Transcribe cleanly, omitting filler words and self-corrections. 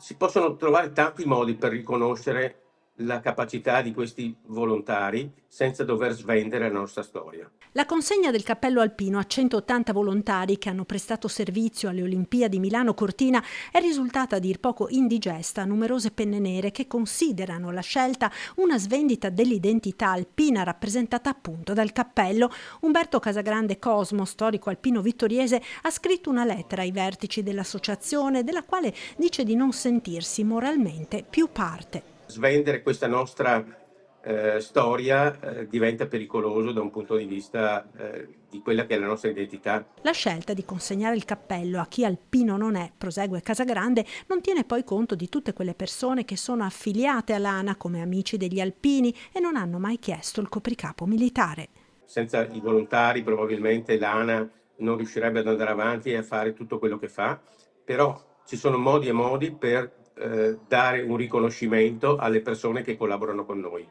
Si possono trovare tanti modi per riconoscere la capacità di questi volontari senza dover svendere la nostra storia. La consegna del cappello alpino a 180 volontari che hanno prestato servizio alle Olimpiadi Milano-Cortina è risultata a dir poco indigesta a numerose penne nere che considerano la scelta una svendita dell'identità alpina rappresentata appunto dal cappello. Umberto Casagrande Cosmo, storico alpino vittoriese, ha scritto una lettera ai vertici dell'associazione della quale dice di non sentirsi moralmente più parte. Svendere questa nostra storia diventa pericoloso da un punto di vista di quella che è la nostra identità. La scelta di consegnare il cappello a chi alpino non è, prosegue Casagrande, non tiene poi conto di tutte quelle persone che sono affiliate all'ANA come amici degli alpini e non hanno mai chiesto il copricapo militare. Senza i volontari probabilmente l'ANA non riuscirebbe ad andare avanti e a fare tutto quello che fa, però ci sono modi e modi per dare un riconoscimento alle persone che collaborano con noi.